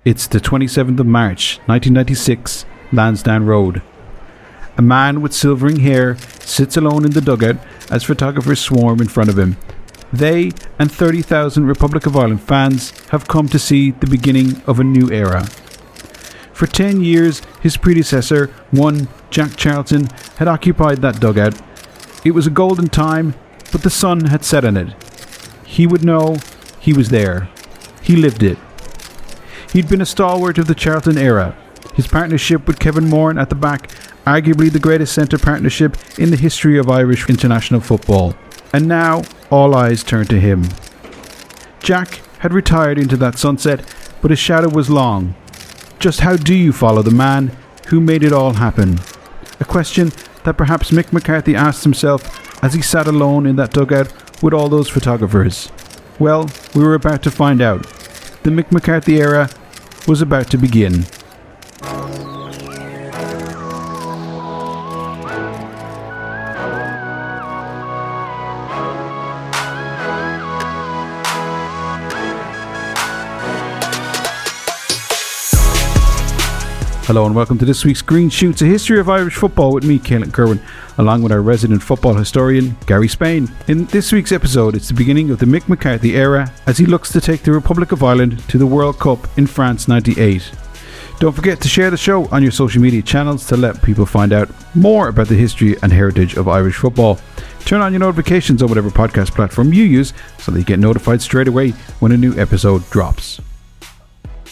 It's the 27th of March, 1996, Lansdowne Road. A man with silvering hair sits alone in the dugout as photographers swarm in front of him. They and 30,000 Republic of Ireland fans have come to see the beginning of a new era. For 10 years, his predecessor, one Jack Charlton, had occupied that dugout. It was a golden time, but the sun had set on it. He would know he was there. He lived it. He'd been a stalwart of the Charlton era. His partnership with Kevin Moran at the back, arguably the greatest centre partnership in the history of Irish international football. And now, all eyes turned to him. Jack had retired into that sunset, but his shadow was long. Just how do you follow the man who made it all happen? A question that perhaps Mick McCarthy asked himself as he sat alone in that dugout with all those photographers. Well, we were about to find out. The Mick McCarthy era was about to begin. Hello and welcome to this week's Green Shoots, a history of Irish football with me, Caelan Kerwin, along with our resident football historian, Gary Spain. In this week's episode, it's the beginning of the Mick McCarthy era as he looks to take the Republic of Ireland to the World Cup in France '98. Don't forget to share the show on your social media channels to let people find out more about the history and heritage of Irish football. Turn on your notifications on whatever podcast platform you use so that you get notified straight away when a new episode drops.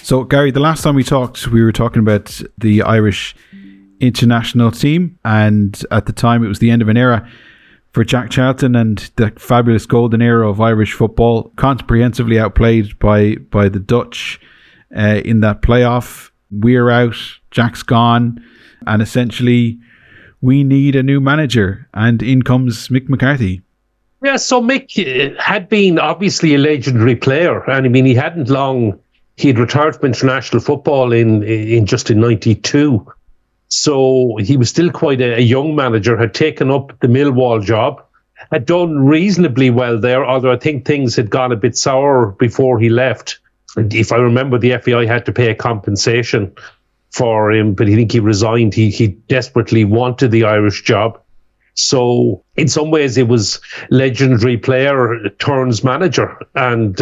So, Gary, the last time we talked, we were talking about the Irish international team, and at the time it was the end of an era for Jack Charlton and the fabulous golden era of Irish football, comprehensively outplayed by the Dutch in that playoff. We're out, Jack's gone, and essentially we need a new manager, and in comes Mick McCarthy. Yeah, so Mick had been obviously a legendary player, and I mean he'd retired from international football in 92. So he was still quite a young manager, had taken up the Millwall job, had done reasonably well there, although I think things had gone a bit sour before he left. And if I remember, the FAI had to pay a compensation for him, but I think he resigned. He desperately wanted the Irish job. So in some ways it was legendary player turns manager. And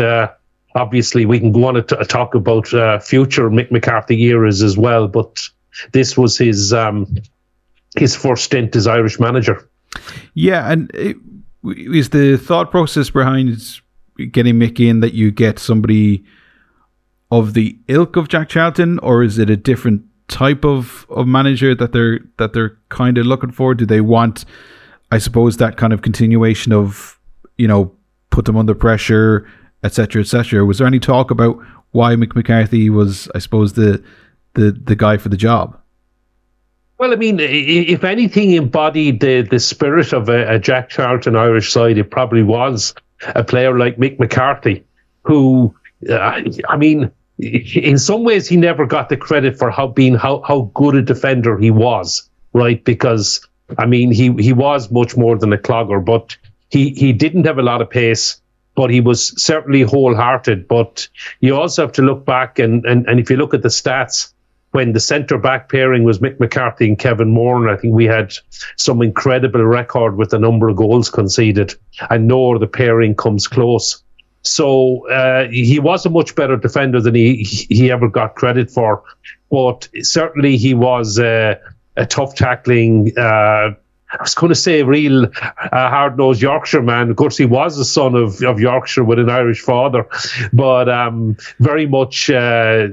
obviously, we can go on to talk about future Mick McCarthy eras as well, but this was his first stint as Irish manager. Yeah, and is the thought process behind getting Mick in that you get somebody of the ilk of Jack Charlton, or is it a different type of manager that they're kind of looking for? Do they want, I suppose, that kind of continuation of, put them under pressure, etc., etc.? Was there any talk about why Mick McCarthy was, I suppose, the guy for the job? Well, I mean, if anything embodied the spirit of a Jack Charlton Irish side, it probably was a player like Mick McCarthy, who, I mean, in some ways he never got the credit for how good a defender he was, right? Because, I mean, he was much more than a clogger, but he didn't have a lot of pace, but he was certainly wholehearted. But you also have to look back, and if you look at the stats, when the centre-back pairing was Mick McCarthy and Kevin Moran, I think we had some incredible record with the number of goals conceded, and no other pairing comes close. So he was a much better defender than he ever got credit for. But certainly he was a tough tackling, I was going to say a real hard-nosed Yorkshire man. Of course, he was a son of Yorkshire with an Irish father, but very much a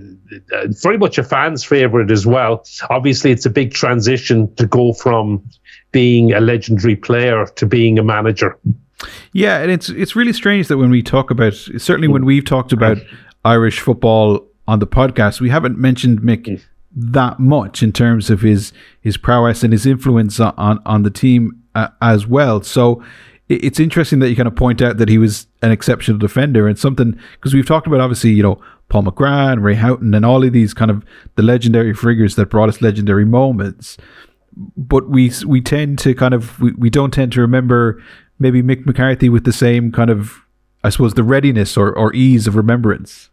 fan's favourite as well. Obviously, it's a big transition to go from being a legendary player to being a manager. Yeah, and it's really strange that when we talk about, certainly when we've talked about Irish football on the podcast, we haven't mentioned Mick that much in terms of his prowess and his influence on the team as well. So it's interesting that you kind of point out that he was an exceptional defender, and something, because we've talked about, obviously, Paul McGrath, Ray Houghton, and all of these kind of the legendary figures that brought us legendary moments. But we tend to kind of, we don't tend to remember maybe Mick McCarthy with the same kind of, I suppose, the readiness or ease of remembrance.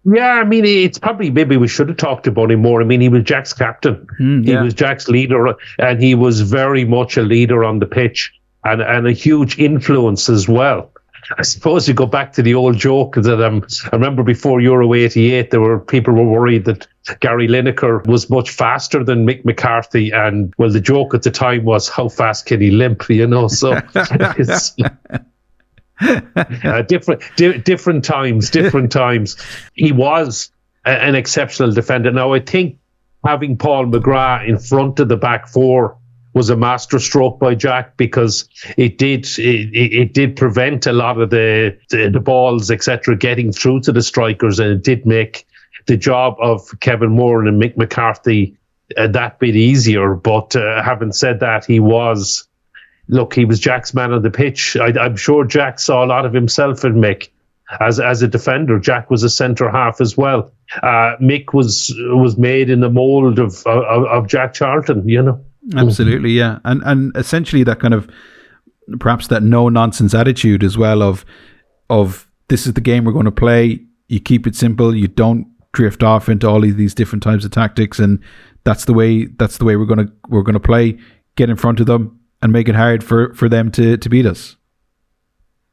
Yeah, I mean, it's probably, maybe we should have talked about him more. I mean, he was Jack's captain. He was Jack's leader, and he was very much a leader on the pitch and a huge influence as well. I suppose you go back to the old joke that I remember before Euro 88, people were worried that Gary Lineker was much faster than Mick McCarthy, and well, the joke at the time was, how fast can he limp? You know, so it's different times. He was an exceptional defender. Now, I think having Paul McGrath in front of the back four was a masterstroke by Jack, because it did prevent a lot of the balls, etc., getting through to the strikers, and it did make the job of Kevin Moran and Mick McCarthy that bit easier. But having said that, he was Jack's man on the pitch. I'm sure Jack saw a lot of himself in Mick as a defender. Jack was a centre half as well. Mick was made in the mould of Jack Charlton, you know. Absolutely, yeah. And essentially that kind of, perhaps that no-nonsense attitude as well of this is the game we're going to play. You keep it simple. You don't drift off into all of these different types of tactics, and that's the way we're going to play. Get in front of them and make it hard for them to beat us.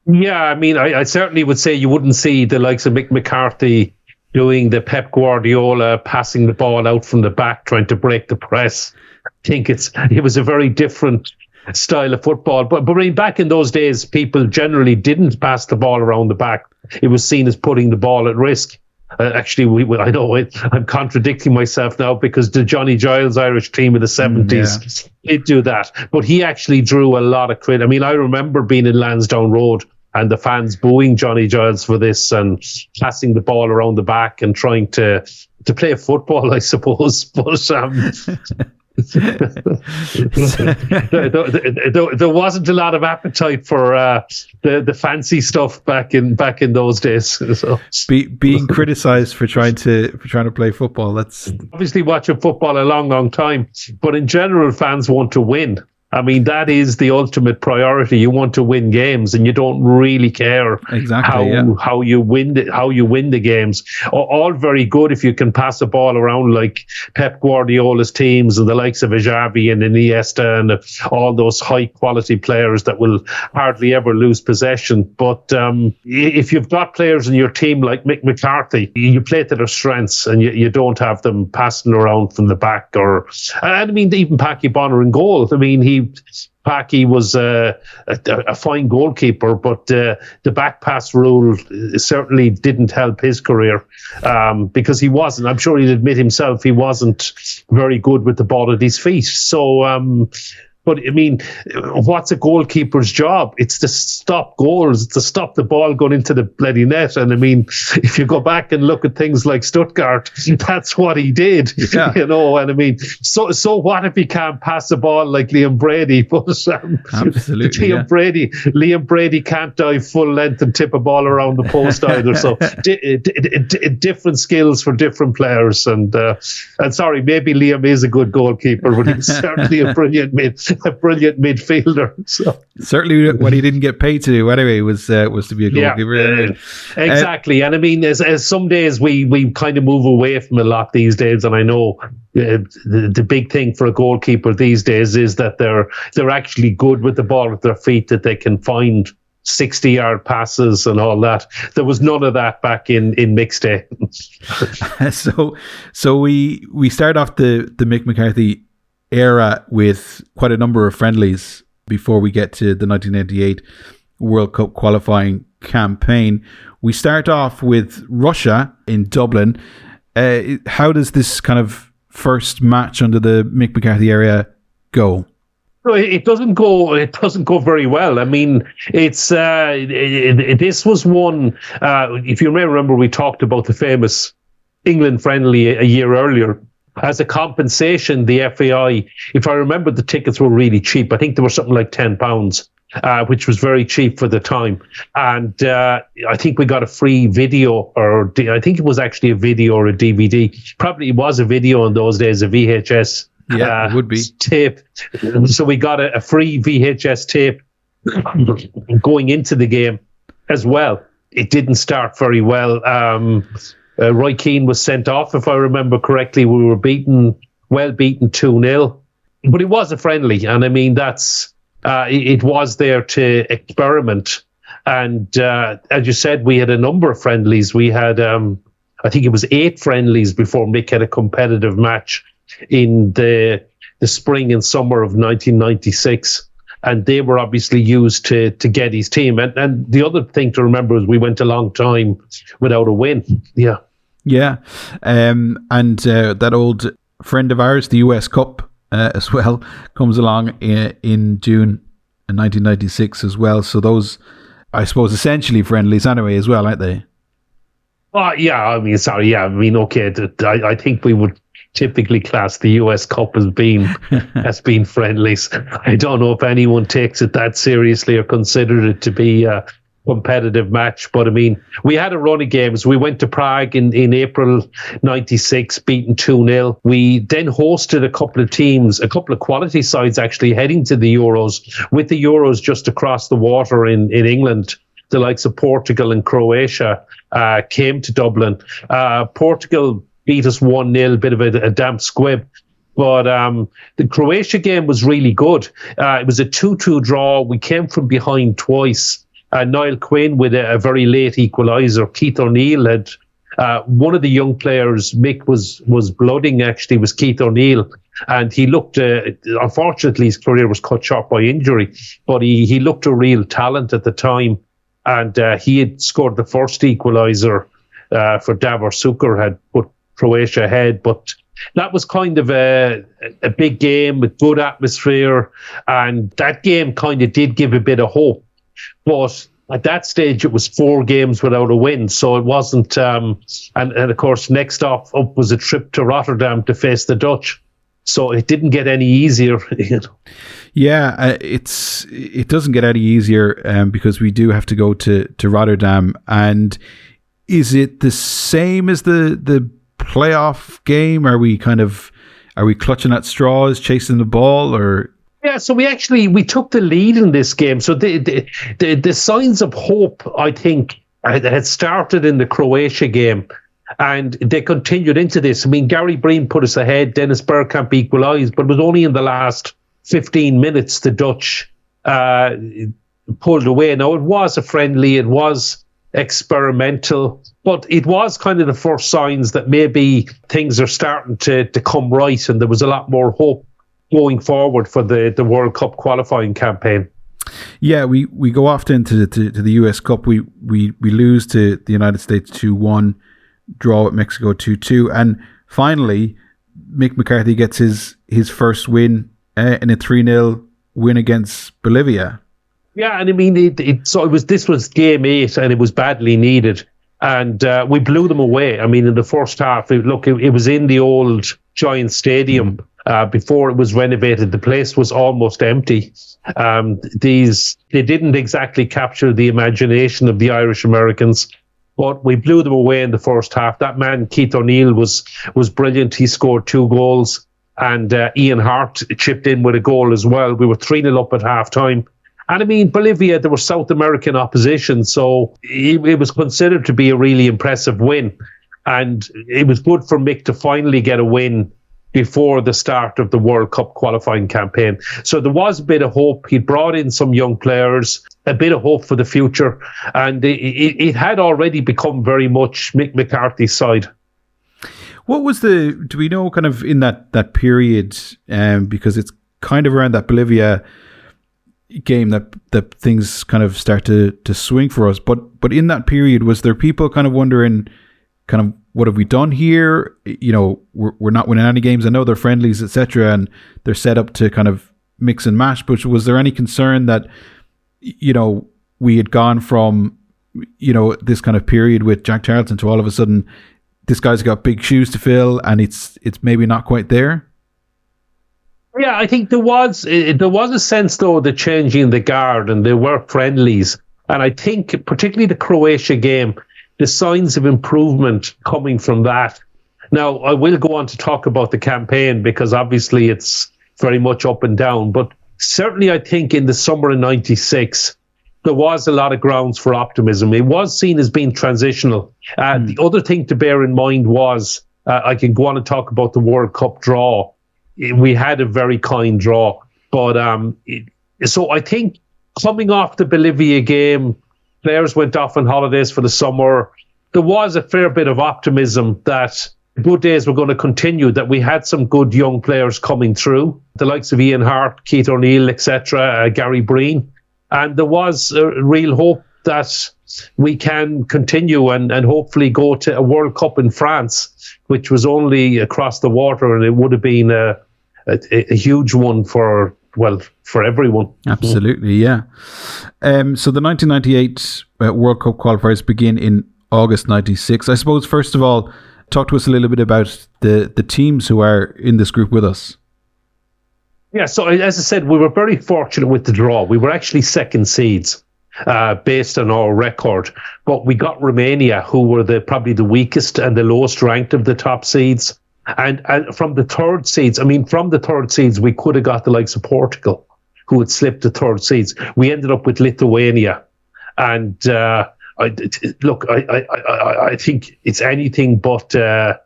Yeah, I mean, I certainly would say you wouldn't see the likes of Mick McCarthy doing the Pep Guardiola passing the ball out from the back, trying to break the press. I think it was a very different style of football. But I mean, back in those days, people generally didn't pass the ball around the back. It was seen as putting the ball at risk. Actually, I know I'm contradicting myself now, because the Johnny Giles Irish team of the 70s did do that. But he actually drew a lot of credit. I mean, I remember being in Lansdowne Road and the fans booing Johnny Giles for this and passing the ball around the back and trying to play football, I suppose. But there wasn't a lot of appetite for the fancy stuff back in those days. So. Being criticised for trying to play football. That's obviously watching football a long time, but in general, fans want to win. I mean, that is the ultimate priority. You want to win games, and you don't really care how you win the games. All very good if you can pass the ball around like Pep Guardiola's teams and the likes of Xavi and Iniesta and all those high quality players that will hardly ever lose possession. But if you've got players in your team like Mick McCarthy, you play to their strengths, and you don't have them passing around from the back. And I mean, even Packy Bonner in goal. I mean, Packy was a fine goalkeeper, but the back pass rule certainly didn't help his career, because he wasn't. I'm sure he'd admit himself he wasn't very good with the ball at his feet. So, but I mean, what's a goalkeeper's job? It's to stop goals, to stop the ball going into the bloody net. And I mean, if you go back and look at things like Stuttgart, that's what he did, you know. And I mean, so what if he can't pass the ball like Liam Brady? But absolutely, Liam Brady can't dive full length and tip a ball around the post either. So different skills for different players. And sorry, maybe Liam is a good goalkeeper, but he's certainly a brilliant midfielder. So. Certainly what he didn't get paid to do anyway was to be a goalkeeper. Exactly. And I mean, as some days we kind of move away from a lot these days, and I know the big thing for a goalkeeper these days is that they're actually good with the ball at their feet, that they can find 60-yard passes and all that. There was none of that back in Mick's day. So we start off the Mick McCarthy era with quite a number of friendlies before we get to the 1998 World Cup qualifying campaign. We start off with Russia in Dublin. How does this kind of first match under the Mick McCarthy era go? It doesn't go very well. I mean, this was one. If you remember, we talked about the famous England friendly a year earlier. As a compensation, the FAI, if I remember, the tickets were really cheap. I think they were something like £10, which was very cheap for the time. And I think we got a free video, or I think it was actually a video or a DVD. Probably it was a video in those days, a VHS it would be tape. So we got a free VHS tape going into the game as well. It didn't start very well. Roy Keane was sent off, if I remember correctly. We were well beaten 2-0. But it was a friendly, and I mean, it was there to experiment. And as you said, we had a number of friendlies. We had, I think it was 8 friendlies before Mick had a competitive match in the spring and summer of 1996. And they were obviously used to get his team. And the other thing to remember is we went a long time without a win. Yeah. Yeah. And that old friend of ours, the US Cup, as well, comes along in June 1996 as well. So those, I suppose, essentially friendlies anyway as well, aren't they? Yeah, I mean, sorry, yeah, I mean, okay, I think we would typically class the US Cup as being friendlies. I don't know if anyone takes it that seriously or considered it to be a competitive match, but I mean, we had a run of games. We went to Prague in April 96, beaten 2-0. We then hosted a couple of quality sides actually heading to the Euros, with the Euros just across the water in England. The likes of Portugal and Croatia came to Dublin. Portugal beat us 1-0, bit of a damp squib. But the Croatia game was really good. It was a 2-2 draw. We came from behind twice. Niall Quinn with a very late equaliser. Keith O'Neill had one of the young players, Mick was blooding actually, was Keith O'Neill. And he looked, unfortunately, his career was cut short by injury, but he looked a real talent at the time. And he had scored the first equaliser for Davor Suker, had put Croatia ahead. But that was kind of a big game with good atmosphere. And that game kind of did give a bit of hope. But at that stage, it was 4 games without a win. So it wasn't... and of course, next up was a trip to Rotterdam to face the Dutch. So it didn't get any easier. Yeah, it doesn't get any easier because we do have to go to Rotterdam. And is it the same as the playoff game? Are we clutching at straws, chasing the ball, or? Yeah, so we took the lead in this game. So the signs of hope, I think, had started in the Croatia game. And they continued into this. I mean, Gary Breen put us ahead. Dennis Bergkamp equalised, but it was only in the last 15 minutes the Dutch pulled away. Now, it was a friendly, it was experimental, but it was kind of the first signs that maybe things are starting to come right, and there was a lot more hope going forward for the World Cup qualifying campaign. Yeah, we go off then to the US Cup. We lose to the United States 2-1. Draw with Mexico 2-2, and finally Mick McCarthy gets his first win in a 3-0 win against Bolivia. Yeah, and I mean this was game 8, and it was badly needed, and we blew them away. I mean, in the first half, it was in the old Giant Stadium before it was renovated. The place was almost empty. They didn't exactly capture the imagination of the Irish Americans. But we blew them away in the first half. That man, Keith O'Neill, was brilliant. He scored 2 goals. And Ian Hart chipped in with a goal as well. We were 3-0 up at half-time. And I mean, Bolivia, there was South American opposition. So it was considered to be a really impressive win. And it was good for Mick to finally get a win before the start of the World Cup qualifying campaign. So there was a bit of hope. He brought in some young players, a bit of hope for the future. And it had already become very much Mick McCarthy's side. What was do we know kind of in that period, because it's kind of around that Bolivia game that things kind of start to swing for us. But in that period, was there people kind of wondering kind of, what have we done here? You know, we're not winning any games. I know they're friendlies, etc., and they're set up to kind of mix and match. But was there any concern that, you know, we had gone from, you know, this kind of period with Jack Charlton to all of a sudden this guy's got big shoes to fill and it's maybe not quite there? Yeah, I think there was a sense though the changing the guard, and they were friendlies, and I think particularly the Croatia game, the signs of improvement coming from that. Now, I will go on to talk about the campaign because obviously it's very much up and down, but certainly I think in the summer of 96, there was a lot of grounds for optimism. It was seen as being transitional. The other thing to bear in mind was, I can go on and talk about the World Cup draw. We had a very kind draw. But so I think coming off the Bolivia game, players went off on holidays for the summer. There was a fair bit of optimism that good days were going to continue, that we had some good young players coming through, the likes of Ian Hart, Keith O'Neill, etc., Gary Breen. And there was a real hope that we can continue and hopefully go to a World Cup in France, which was only across the water, and it would have been a huge one for everyone. Absolutely, yeah. So the 1998 World Cup qualifiers begin in August 96. I suppose, first of all, talk to us a little bit about the teams who are in this group with us. Yeah, so as I said, we were very fortunate with the draw. We were actually second seeds based on our record, but we got Romania, who were probably the weakest and the lowest ranked of the top seeds. And from the third seeds, we could have got the likes of Portugal, who had slipped the third seeds. We ended up with Lithuania. And I think it's anything but a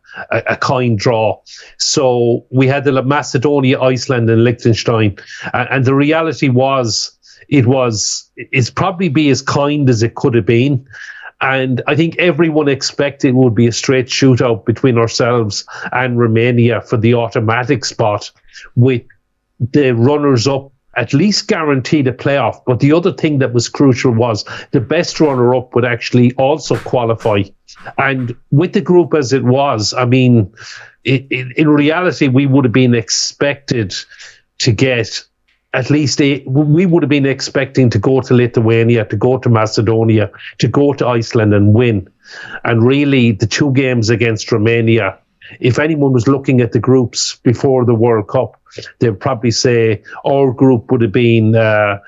kind draw. So we had the Macedonia, Iceland, and Liechtenstein. And the reality was, it's probably be as kind as it could have been. And I think everyone expected it would be a straight shootout between ourselves and Romania for the automatic spot, with the runners-up at least guaranteed a playoff. But the other thing that was crucial was the best runner-up would actually also qualify. And with the group as it was, I mean, in reality, we would have been expected to get at least we would have been expecting to go to Lithuania, to go to Macedonia, to go to Iceland and win. And really, the two games against Romania, if anyone was looking at the groups before the World Cup, they'd probably say our group would have been a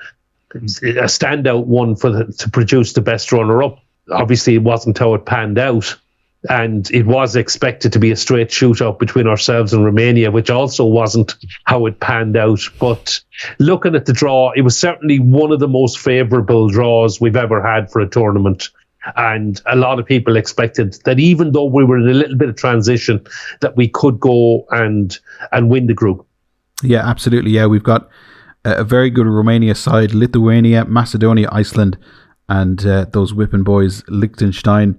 standout one to produce the best runner-up. Obviously, it wasn't how it panned out. And it was expected to be a straight shootout between ourselves and Romania, which also wasn't how it panned out. But looking at the draw, it was certainly one of the most favourable draws we've ever had for a tournament. And a lot of people expected that even though we were in a little bit of transition, that we could go and win the group. Yeah, absolutely. Yeah, we've got a very good Romania side, Lithuania, Macedonia, Iceland, and those whipping boys, Liechtenstein,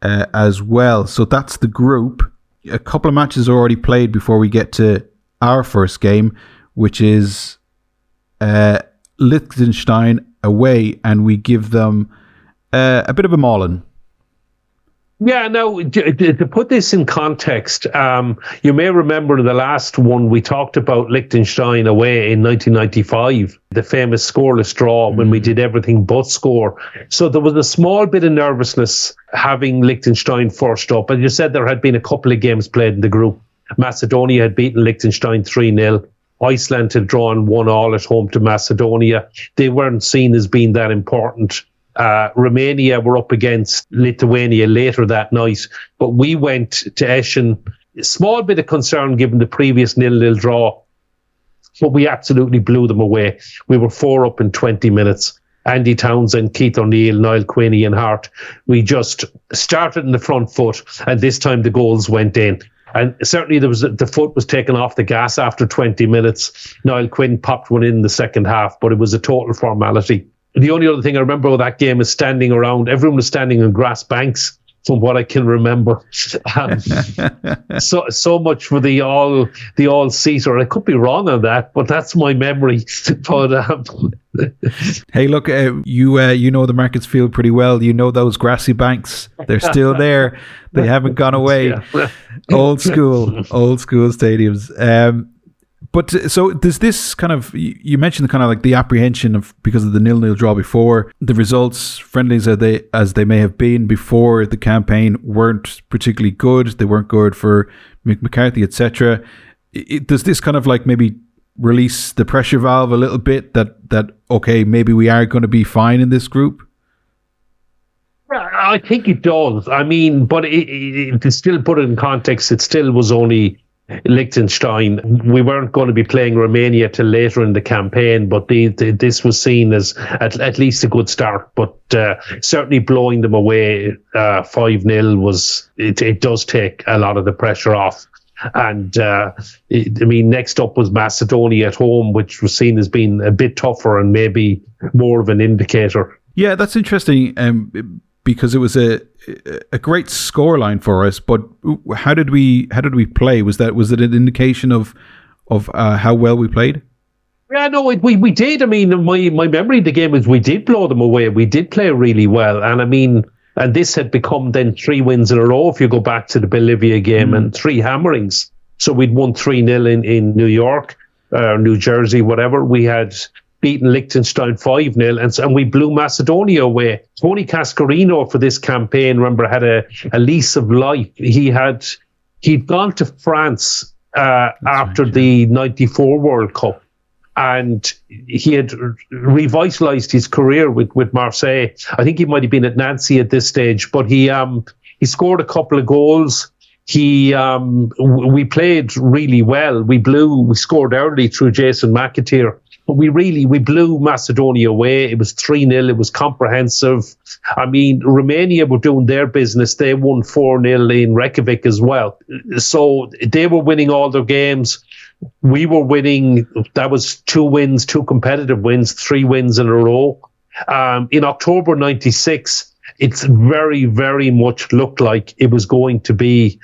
as well. So that's the group. A couple of matches are already played before we get to our first game, which is Liechtenstein away, and we give them a bit of a mauling. Yeah, now, to put this in context, you may remember the last one we talked about Liechtenstein away in 1995, the famous scoreless draw when we did everything but score. So there was a small bit of nervousness having Liechtenstein first up. And you said there had been a couple of games played in the group. Macedonia had beaten Liechtenstein 3-0. Iceland had drawn 1-1 at home to Macedonia. They weren't seen as being that important. Romania were up against Lithuania later that night, but we went to Eschen. A small bit of concern given the previous 0-0 draw, but we absolutely blew them away. We were 4 up in 20 minutes. Andy Townsend, Keith O'Neill, Niall Quinn, Ian Hart. We just started in the front foot, and this time the goals went in. And certainly the foot was taken off the gas after 20 minutes. Niall Quinn popped one in the second half, but it was a total formality. The only other thing I remember of that game is standing around. Everyone was standing on grass banks, from what I can remember. So much for the all-seater. I could be wrong on that, but that's my memory. But hey, look, you know the Markets Field pretty well. You know those grassy banks. They're still there. They haven't gone away. Yeah. Old school stadiums. But so there's this kind of, you mentioned kind of like the apprehension of, because of the 0-0 draw before, the results, friendlies as they may have been before the campaign, weren't particularly good. They weren't good for Mick McCarthy, etc. Does this kind of like maybe release the pressure valve a little bit that okay, maybe we are going to be fine in this group? I think it does. I mean, but to still put it in context, it still was only Liechtenstein. We weren't going to be playing Romania till later in the campaign, but this was seen as at least a good start. But certainly blowing them away 5-0 was, it does take a lot of the pressure off. And next up was Macedonia at home, which was seen as being a bit tougher and maybe more of an indicator. Yeah, that's interesting. Because it was a great scoreline for us, but how did we play? Was it an indication of how well we played? Yeah, no, we did. I mean, my memory of the game is we did blow them away. We did play really well, and this had become then 3 wins in a row if you go back to the Bolivia game, and 3 hammerings. So we'd won 3-0 in New York, New Jersey, whatever. We had beaten Liechtenstein 5-0, and we blew Macedonia away. Tony Cascarino for this campaign, remember, had a lease of life. He'd gone to France after the 94 World Cup, and he had revitalised his career with Marseille. I think he might have been at Nancy at this stage, but he scored a couple of goals. We played really well. We scored early through Jason McAteer. But we blew Macedonia away. It was 3-0. It was comprehensive. I mean, Romania were doing their business. They won 4-0 in Reykjavik as well. So they were winning all their games. We were winning. That was 2 wins, 2 competitive wins, 3 wins in a row. In October 96, it's very, very much looked like it was going to be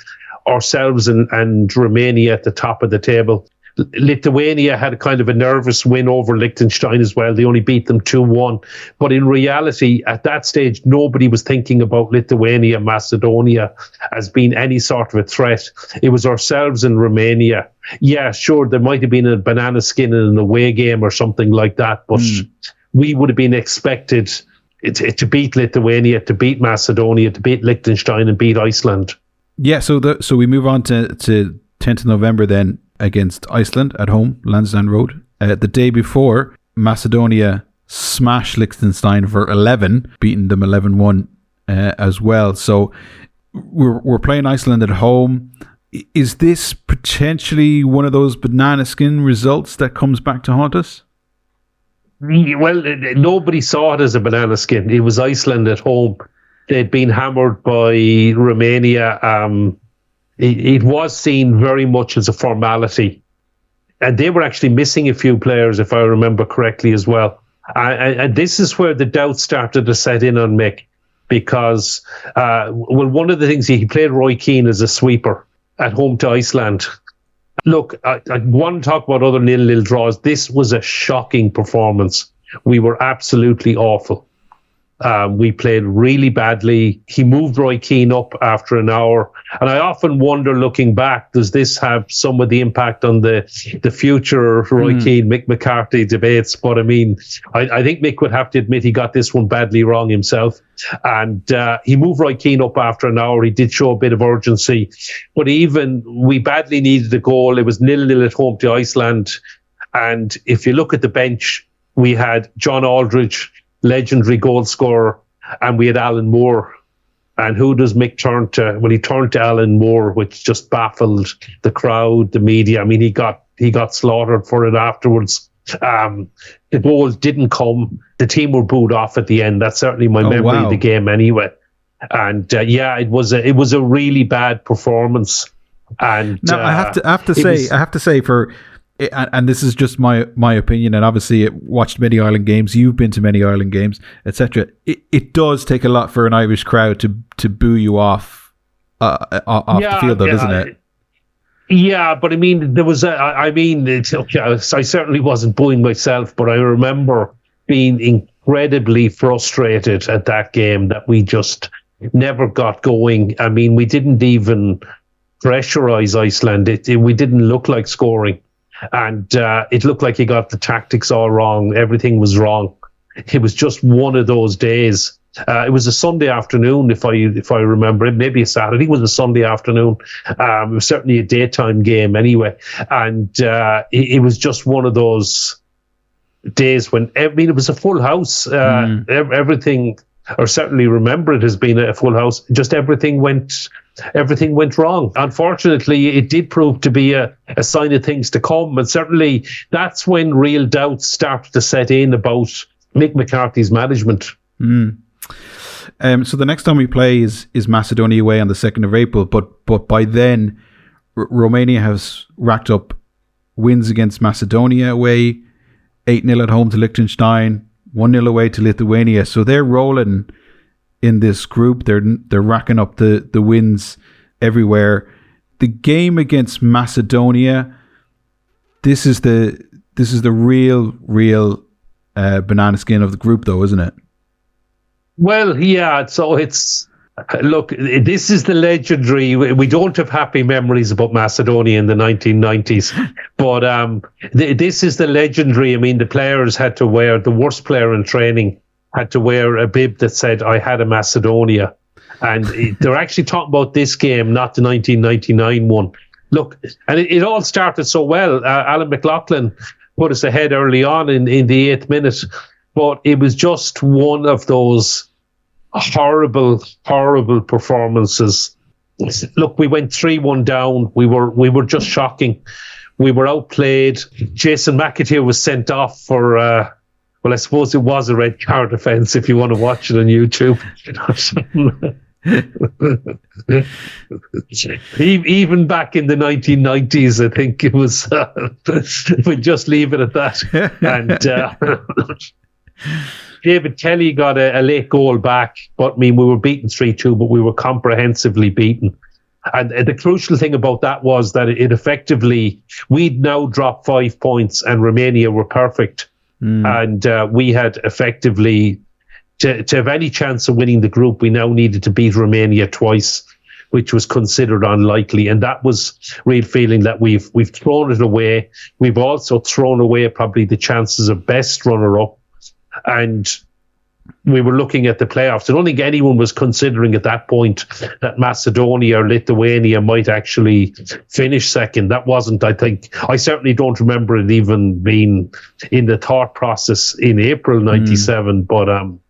ourselves and Romania at the top of the table. Lithuania had a kind of a nervous win over Liechtenstein as well. They only beat them 2-1. But in reality, at that stage, nobody was thinking about Lithuania, Macedonia as being any sort of a threat. It was ourselves and Romania. Yeah, sure, there might have been a banana skin in an away game or something like that, but we would have been expected to beat Lithuania, to beat Macedonia, to beat Liechtenstein and beat Iceland. Yeah, so we move on to 10th of November then, against Iceland at home, Lansdowne Road. The day before, Macedonia smashed Liechtenstein for 11, beating them 11-1 as well. So we're playing Iceland at home. Is this potentially one of those banana skin results that comes back to haunt us? Well, nobody saw it as a banana skin. It was Iceland at home. They'd been hammered by Romania. It was seen very much as a formality. And they were actually missing a few players, if I remember correctly, as well. And this is where the doubt started to set in on Mick, because, one of the things, he played Roy Keane as a sweeper at home to Iceland. Look, I want to talk about other 0-0 draws. This was a shocking performance. We were absolutely awful. We played really badly. He moved Roy Keane up after an hour. And I often wonder, looking back, does this have some of the impact on the future Roy Keane, Mick McCarthy debates? But I mean, I think Mick would have to admit he got this one badly wrong himself. And he moved Roy Keane up after an hour. He did show a bit of urgency. But we badly needed a goal. It was 0-0 at home to Iceland. And if you look at the bench, we had John Aldridge, legendary goal scorer, and we had Alan Moore. And who does Mick turn to? Well, he turned to Alan Moore, which just baffled the crowd, the media. I mean, he got slaughtered for it afterwards. The goal didn't come. The team were booed off at the end. That's certainly my memory of the game anyway. And it was a really bad performance. And now I have to say for. And this is just my opinion, and obviously watched many Ireland games. You've been to many Ireland games, etc. It does take a lot for an Irish crowd to boo you off the field, though, doesn't it? Yeah, but I mean, there was I certainly wasn't booing myself, but I remember being incredibly frustrated at that game that we just never got going. I mean, we didn't even pressurize Iceland. We didn't look like scoring. And it looked like he got the tactics all wrong. Everything was wrong. It was just one of those days. It was a Sunday afternoon, if I remember it. Maybe a Saturday. It was a Sunday afternoon. It was certainly a daytime game anyway. And it was just one of those days when, it was a full house. Everything or certainly remember it as being a full house. Just everything went wrong. Unfortunately, it did prove to be a sign of things to come, and certainly that's when real doubts started to set in about Mick McCarthy's management. So the next time we play is Macedonia away on the 2nd of April, but by then Romania has racked up wins against Macedonia away, 8-0 at home to Liechtenstein, 1-0 away to Lithuania. So they're rolling in this group. They're racking up the wins everywhere. The game against Macedonia, this is the real banana skin of the group, though, isn't it? Well, yeah. So look, this is the legendary. We don't have happy memories about Macedonia in the 1990s, but this is the legendary. I mean, the players had to wear, the worst player in training had to wear a bib that said, "I had a Macedonia." And they're actually talking about this game, not the 1999 one. Look, and it all started so well. Alan McLaughlin put us ahead early on in the 8th minute, but it was just one of those horrible performances. Look, we went 3-1 down. We were just shocking. We were outplayed. Jason McAteer was sent off for well, I suppose it was a red card offence if you want to watch it on YouTube. Even back in the 1990s, I think it was. We'll just leave it at that. And David Kelly got a late goal back, but I mean, we were beaten 3-2, but we were comprehensively beaten. And the crucial thing about that was that it effectively, we'd now dropped 5 points and Romania were perfect. And we had effectively, to have any chance of winning the group, we now needed to beat Romania twice, which was considered unlikely. And that was real feeling that we've thrown it away. We've also thrown away probably the chances of best runner-up. And we were looking at the playoffs. I don't think anyone was considering at that point that Macedonia or Lithuania might actually finish second. That wasn't, I think, I certainly don't remember it even being in the thought process in April 97, but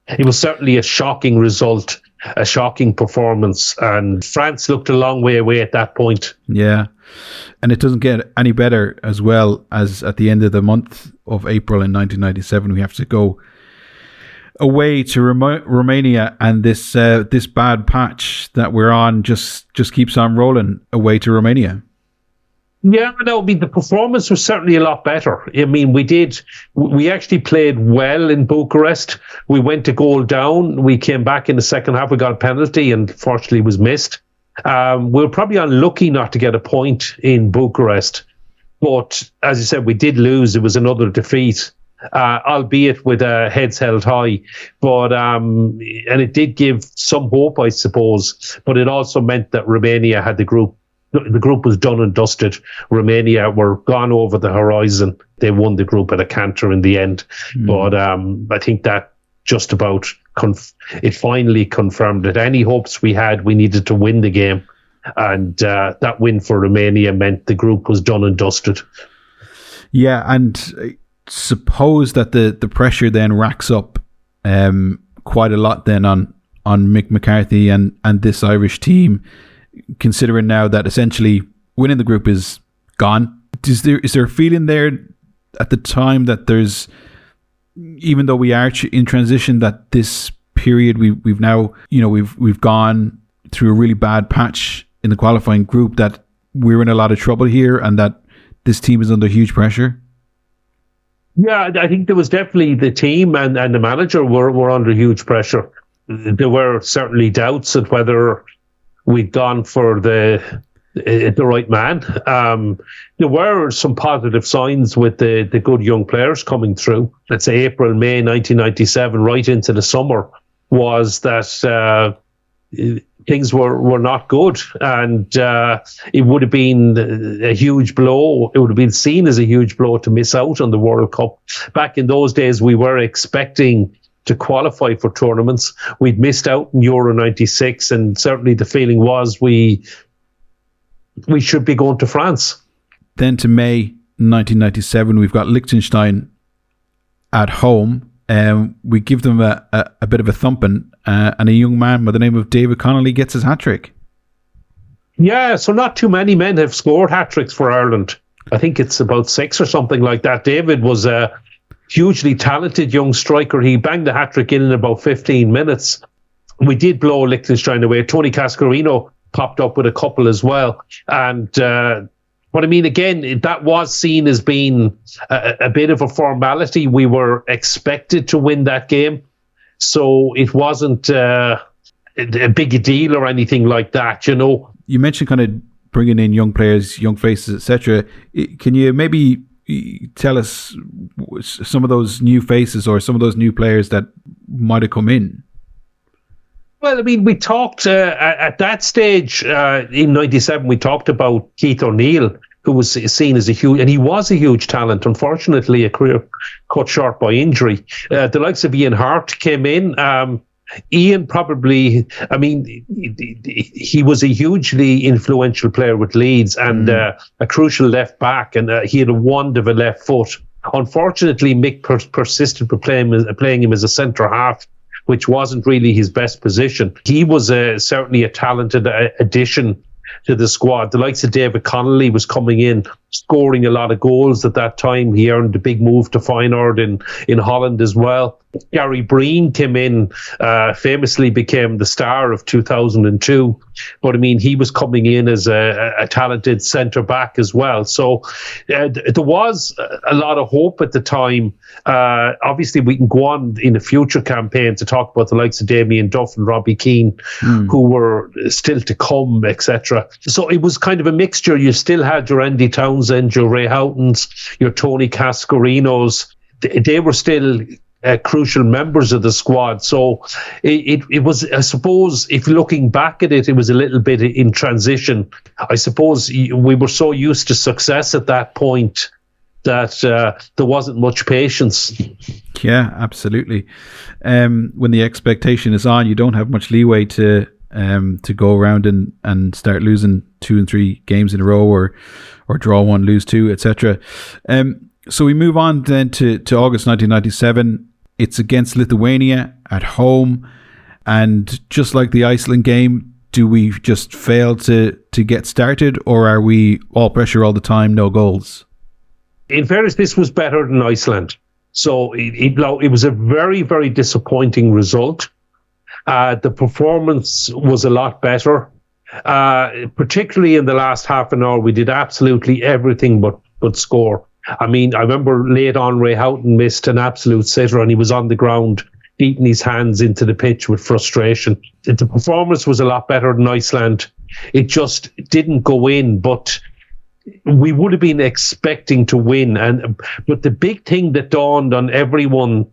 it was certainly a shocking result, a shocking performance, and France looked a long way away at that point. Yeah, and it doesn't get any better as well as at the end of the month of April in 1997, we have to go away to Romania, and this bad patch that we're on just keeps on rolling away to Romania. Yeah, no, I mean, the performance was certainly a lot better. I mean, we actually played well in Bucharest. We went to goal down. We came back in the second half. We got a penalty and fortunately was missed. We were probably unlucky not to get a point in Bucharest. But as you said, we did lose. It was another defeat. Albeit with heads held high, but and it did give some hope, I suppose. But it also meant that Romania had the group. The group was done and dusted. Romania were gone over the horizon. They won the group at a canter in the end. But I think that just about it finally confirmed that any hopes we had, we needed to win the game, and that win for Romania meant the group was done and dusted. Yeah, and suppose that the pressure then racks up quite a lot then on Mick McCarthy and this Irish team, considering now that essentially winning the group is gone. Is there a feeling there at the time that there's, even though we are in transition, that this period we've now, we've gone through a really bad patch in the qualifying group, that we're in a lot of trouble here and that this team is under huge pressure? Yeah, I think there was definitely the team and the manager were under huge pressure. There were certainly doubts at whether we'd gone for the right man. There were some positive signs with the good young players coming through. Let's say April, May 1997, right into the summer, was that things were not good, and it would have been a huge blow. It would have been seen as a huge blow to miss out on the World Cup. Back in those days, we were expecting to qualify for tournaments. We'd missed out in Euro 96, and certainly the feeling was we should be going to France. Then to May 1997, we've got Liechtenstein at home. we give them a bit of a thumping, and a young man by the name of David Connolly gets his hat-trick. Yeah, so not too many men have scored hat-tricks for Ireland. I think it's about 6 or something like that. David was a hugely talented young striker. He banged the hat-trick in about 15 minutes. We did blow Liechtenstein away. Tony Cascarino popped up with a couple as well. And but I mean, again, that was seen as being a bit of a formality. We were expected to win that game. So it wasn't a big a deal or anything like that, you know. You mentioned kind of bringing in young players, young faces, etc. Can you maybe tell us some of those new faces or some of those new players that might have come in? Well, I mean, we talked at that stage in '97. We talked about Keith O'Neill, who was seen as a huge talent. Unfortunately, a career cut short by injury. The likes of Ian Hart came in. Ian probably, I mean, he was a hugely influential player with Leeds and a crucial left back, and he had a wand of a left foot. Unfortunately, Mick persisted with playing him as a centre half, which wasn't really his best position. He was certainly a talented addition to the squad. The likes of David Connolly was coming in, scoring a lot of goals at that time. He earned a big move to Feyenoord in Holland as well. Gary Breen came in, famously became the star of 2002. But I mean, he was coming in as a talented centre back as well. So there was a lot of hope at the time. Obviously, we can go on in a future campaign to talk about the likes of Damien Duff and Robbie Keane, who were still to come, etc. So it was kind of a mixture. You still had your Andy Townsend, your Ray Houghtons, your Tony Cascarinos. They were still crucial members of the squad. So it was, I suppose, if looking back at it, it was a little bit in transition. I suppose we were so used to success at that point that there wasn't much patience. Yeah, absolutely. When the expectation is on, you don't have much leeway to go around and start losing 2 and 3 games in a row or draw 1, lose 2, etc. So we move on then to August 1997. It's against Lithuania at home, and just like the Iceland game, do we just fail to get started, or are we all pressure all the time, no goals? In fairness, this was better than Iceland. So it was a very, very disappointing result. The performance was a lot better. Particularly in the last half an hour, we did absolutely everything but score. I mean, I remember late on, Ray Houghton missed an absolute sitter and he was on the ground beating his hands into the pitch with frustration. The performance was a lot better than Iceland. It just didn't go in, but we would have been expecting to win. But the big thing that dawned on everyone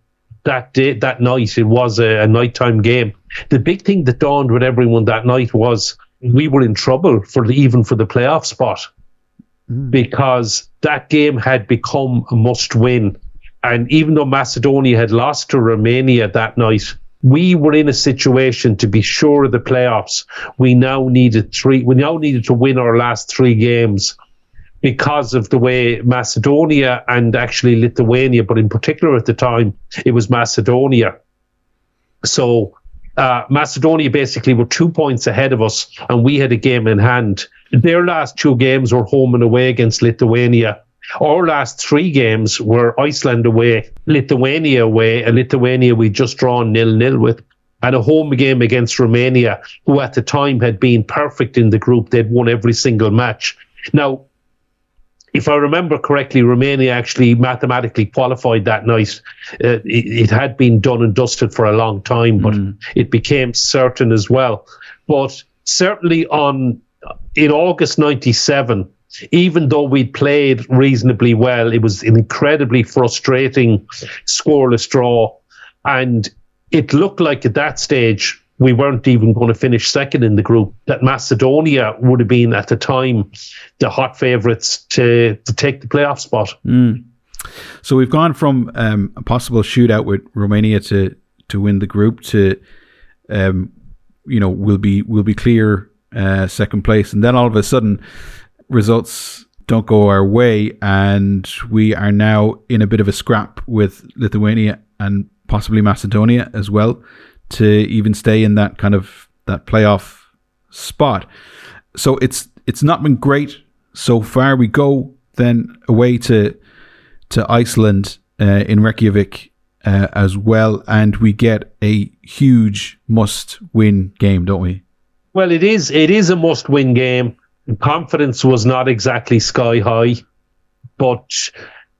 that night, it was a nighttime game. The big thing that dawned with everyone that night was we were in trouble even for the playoff spot. Because that game had become a must-win. And even though Macedonia had lost to Romania that night, we were in a situation to be sure of the playoffs. We now needed to win our last 3 games because of the way Macedonia and actually Lithuania, but in particular at the time, it was Macedonia. So Macedonia basically were 2 points ahead of us, and we had a game in hand. Their last 2 games were home and away against Lithuania. Our last 3 games were Iceland away, Lithuania away, and Lithuania we just drawn 0-0 with, and a home game against Romania, who at the time had been perfect in the group. They'd won every single match. Now, if I remember correctly, Romania actually mathematically qualified that night. It had been done and dusted for a long time, but it became certain as well. But certainly in August 97, even though we'd played reasonably well, it was an incredibly frustrating scoreless draw. And it looked like at that stage, we weren't even going to finish second in the group, that Macedonia would have been at the time the hot favourites to take the playoff spot. So we've gone from a possible shootout with Romania to win the group to, we'll be clear second place. And then all of a sudden, results don't go our way, and we are now in a bit of a scrap with Lithuania and possibly Macedonia as well, to even stay in that kind of that playoff spot. So it's not been great so far. We go then away to Iceland in Reykjavik as well, and we get a huge must-win game, don't we? Well, it is a must-win game. Confidence was not exactly sky high, but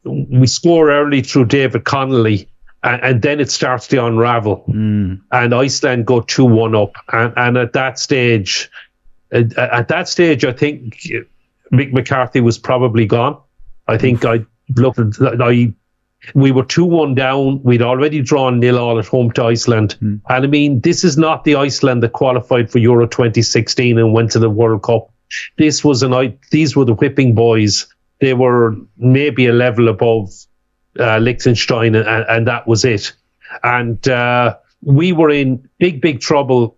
we score early through David Connolly, and then it starts to unravel. And Iceland go 2-1 up, and at that stage, I think Mick McCarthy was probably gone. I think we were 2-1 down. We'd already drawn 0-0 at home to Iceland. And I mean, this is not the Iceland that qualified for Euro 2016 and went to the World Cup. These were the whipping boys. They were maybe a level above Liechtenstein, and that was it. And we were in big trouble.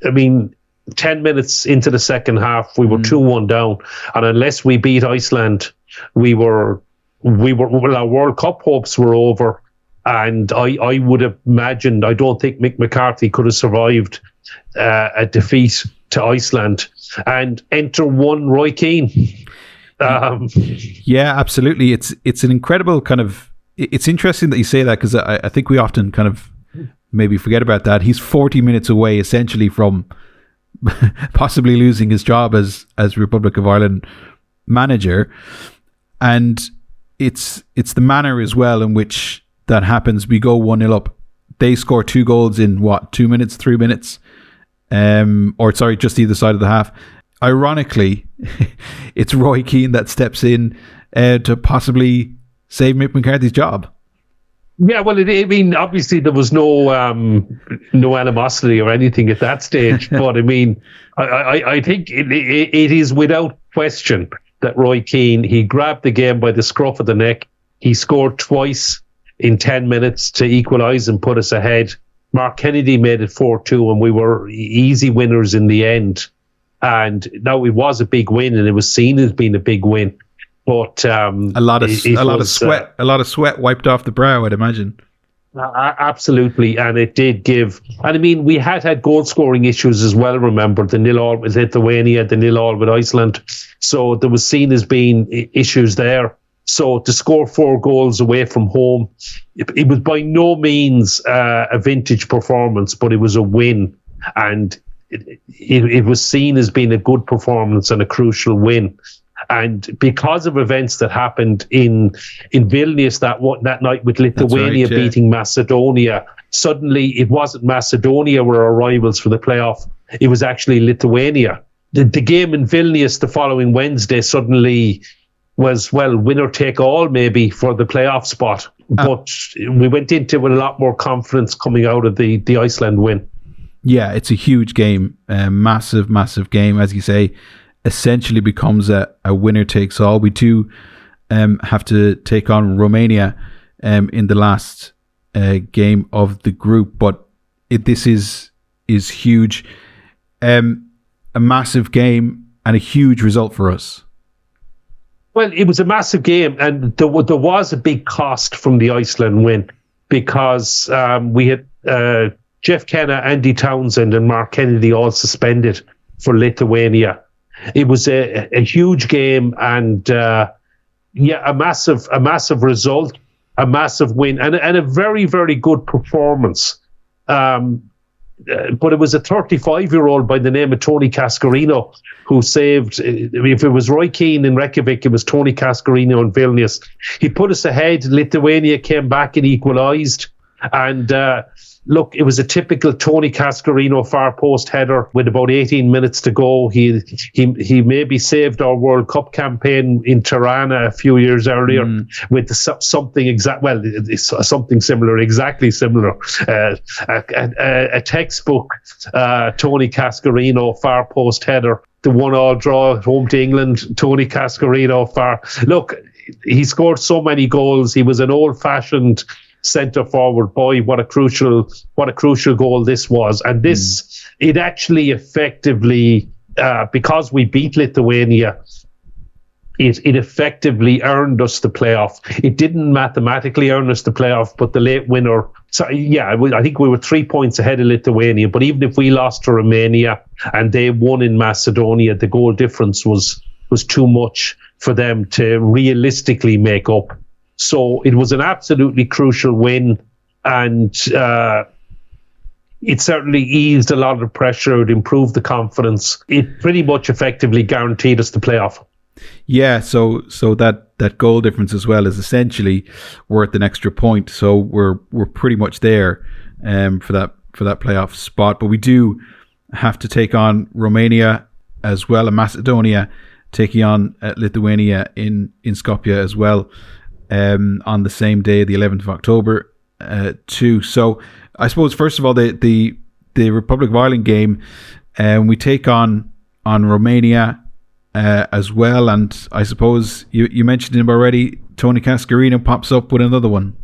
I mean, 10 minutes into the second half, we were 2-1 down. And unless we beat Iceland, our World Cup hopes were over. And I would have imagined, I don't think Mick McCarthy could have survived a defeat to Iceland. And enter one Roy Keane. Yeah, absolutely. It's an incredible kind of. It's interesting that you say that, because I think we often kind of maybe forget about that. He's 40 minutes away, essentially, from possibly losing his job as Republic of Ireland manager, and it's the manner as well in which that happens. We go 1-0 up. They score 2 goals in 2 minutes, 3 minutes, just either side of the half. Ironically, it's Roy Keane that steps in to possibly save Mick McCarthy's job. Yeah, well, I mean, obviously there was no animosity or anything at that stage, but I mean, I think it is without question that Roy Keane, he grabbed the game by the scruff of the neck. He scored twice in 10 minutes to equalise and put us ahead. Mark Kennedy made it 4-2, and we were easy winners in the end. And now it was a big win, and it was seen as being a big win. But a lot of sweat wiped off the brow, I'd imagine. Absolutely, and it did give. And I mean, we had goal scoring issues as well. Remember the 0-0 with Lithuania, the 0-0 with Iceland. So there was seen as being issues there. So to score 4 goals away from home, it was by no means a vintage performance, but it was a win, and it was seen as being a good performance and a crucial win. And because of events that happened in Vilnius that night with Lithuania beating Macedonia, suddenly it wasn't Macedonia were our rivals for the playoff. It was actually Lithuania. The game in Vilnius the following Wednesday suddenly was, well, winner take all maybe for the playoff spot. But we went into with a lot more confidence coming out of the Iceland win. Yeah, it's a huge game, massive game, as you say. Essentially becomes a winner takes all. We do have to take on Romania in the last game of the group, but this is huge. A massive game and a huge result for us. Well, it was a massive game, and there was a big cost from the Iceland win, because we had Jeff Kenna, Andy Townsend and Mark Kennedy all suspended for Lithuania. It was a huge game, and a massive result, a massive win, and a very, very good performance. But it was a 35-year-old by the name of Tony Cascarino who saved. If it was Roy Keane in Reykjavik, it was Tony Cascarino in Vilnius. He put us ahead. Lithuania came back and equalised. And look, it was a typical Tony Cascarino far post header with about 18 minutes to go. He maybe saved our World Cup campaign in Tirana a few years earlier with something something similar, exactly similar. A textbook Tony Cascarino far post header. The 1-1 draw at home to England. Tony Cascarino far. Look, he scored so many goals. He was an old-fashioned centre forward. Boy, what a crucial goal this was. And this, it actually effectively, because we beat Lithuania, it effectively earned us the playoff. It didn't mathematically earn us the playoff, but the late winner. So I think we were 3 points ahead of Lithuania. But even if we lost to Romania and they won in Macedonia, the goal difference was too much for them to realistically make up. So it was an absolutely crucial win, and it certainly eased a lot of the pressure. It improved the confidence. It pretty much effectively guaranteed us the playoff. Yeah, so that goal difference as well is essentially worth an extra point. So we're pretty much there for that playoff spot. But we do have to take on Romania as well, and Macedonia taking on Lithuania in Skopje as well on the same day, the 11th of October too. So I suppose first of all the Republic of Ireland game, we take on Romania as well, and I suppose you mentioned him already. Tony Cascarino pops up with another one.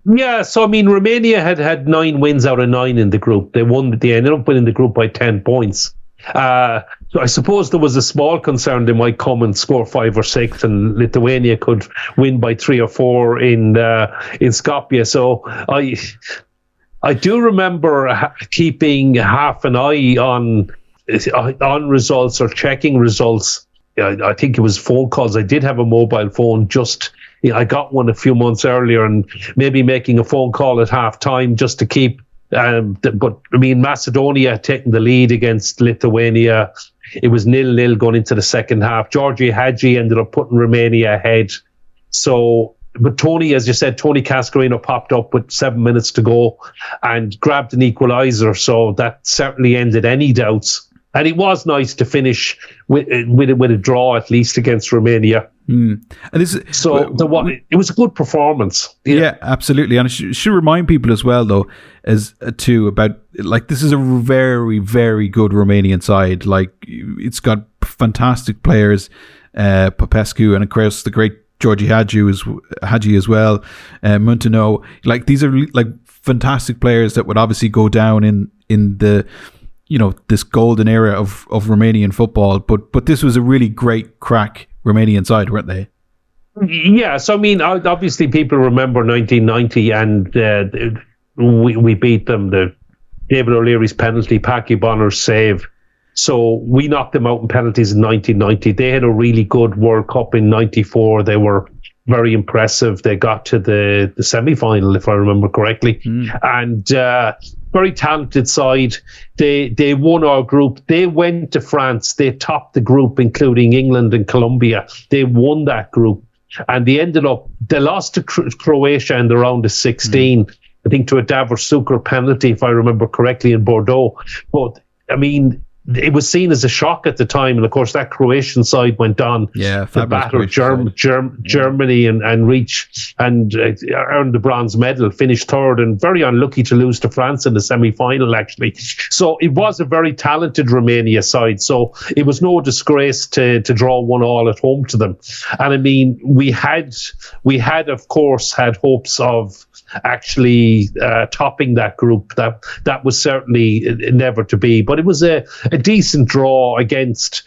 Yeah, so I mean, Romania had 9 wins out of 9 in the group. They ended up winning the group by 10 points. So I suppose there was a small concern they might come and score 5 or 6, and Lithuania could win by 3 or 4 in Skopje. So I do remember keeping half an eye on results or checking results. I think it was phone calls. I did have a mobile phone. I got one a few months earlier, and maybe making a phone call at half time just to keep. But I mean, Macedonia taking the lead against Lithuania. It was 0-0 going into the second half. Georgi Hagi ended up putting Romania ahead. So, but Tony, as you said, Tony Cascarino popped up with 7 minutes to go and grabbed an equaliser. So that certainly ended any doubts. And it was nice to finish with a draw, at least against Romania. And it was a good performance. Yeah, absolutely. And I should remind people as well, though, about like this is a very, very good Romanian side. Like it's got fantastic players, Popescu, and of course the great Georgi Hagi as well, Muntino. Like these are like fantastic players that would obviously go down in the, this golden era of Romanian football. But this was a really great crack Romanian side, weren't they? Yeah, so I mean, obviously people remember 1990, and we beat them. The David O'Leary's penalty, Paki Bonner's save. So we knocked them out in penalties in 1990. They had a really good World Cup in 94. They were very impressive. They got to the semi-final, if I remember correctly. And very talented side. They won our group. They went to France. They topped the group, including England and Colombia. They won that group. And they lost to Croatia in the round of 16, I think to a Davor Suker penalty, if I remember correctly, in Bordeaux. But, I mean, it was seen as a shock at the time, and of course that Croatian side went on to batter Germany and reach and earn the bronze medal, finished third, and very unlucky to lose to France in the semi-final actually. So it was a very talented Romania side, so it was no disgrace to draw 1-1 at home to them. And I mean, we had of course had hopes of actually topping that group. That was certainly never to be, but it was a decent draw against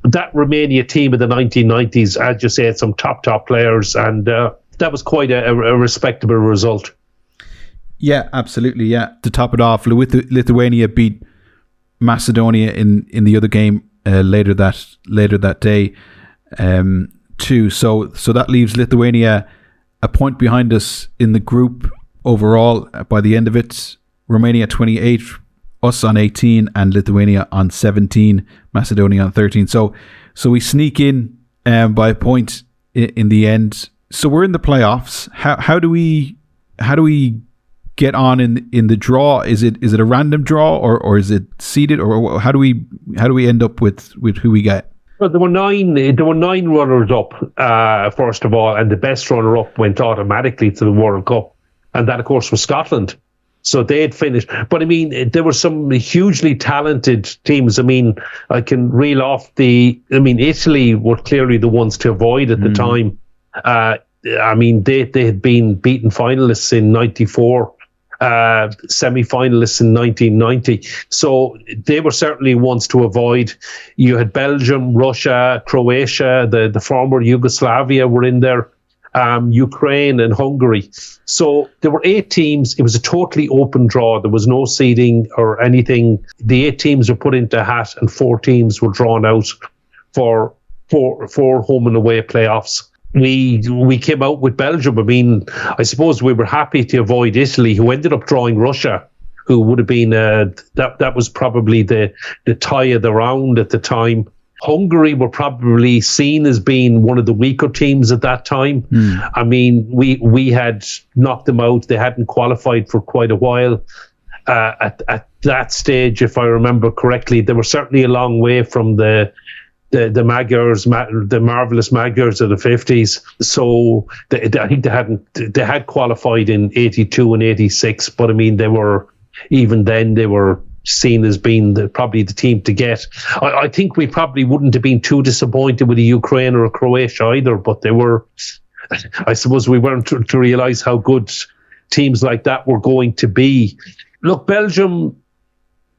that Romania team of the 1990s. As you said, some top players, and that was quite a respectable result. Yeah, absolutely. Yeah, to top it off, Lithuania beat Macedonia in the other game later that day too. So that leaves Lithuania a point behind us in the group overall by the end of it. Romania 28, us on 18, and Lithuania on 17, Macedonia on 13. So we sneak in by a point in the end. So we're in the playoffs. How do we get on in the draw? Is it a random draw or is it seeded, or how do we end up with who we get? Well, there were nine runners up, first of all, and the best runner up went automatically to the World Cup, and that of course was Scotland. So they had finished. But I mean, there were some hugely talented teams. I mean, I can reel off Italy were clearly the ones to avoid at the time. I mean, they had been beaten finalists in 94. semi-finalists in 1990. So they were certainly ones to avoid. You had Belgium, Russia, Croatia, the former Yugoslavia were in there, Ukraine and Hungary. So there were 8 teams. It was a totally open draw. There was no seeding or anything. The 8 teams were put into a hat and 4 teams were drawn out for home and away playoffs. We came out with Belgium. I mean, I suppose we were happy to avoid Italy, who ended up drawing Russia, who would have been that was probably the tie of the round at the time. Hungary were probably seen as being one of the weaker teams at that time. I mean, we had knocked them out. They hadn't qualified for quite a while. At that stage, if I remember correctly, they were certainly a long way from the Magyars, the marvelous Magyars of the 50s. So I think they had qualified in 82 and 86, but I mean, they were seen as being probably the team to get. I think we probably wouldn't have been too disappointed with a Ukraine or a Croatia either, but they were, I suppose we weren't to realise how good teams like that were going to be. Look, Belgium,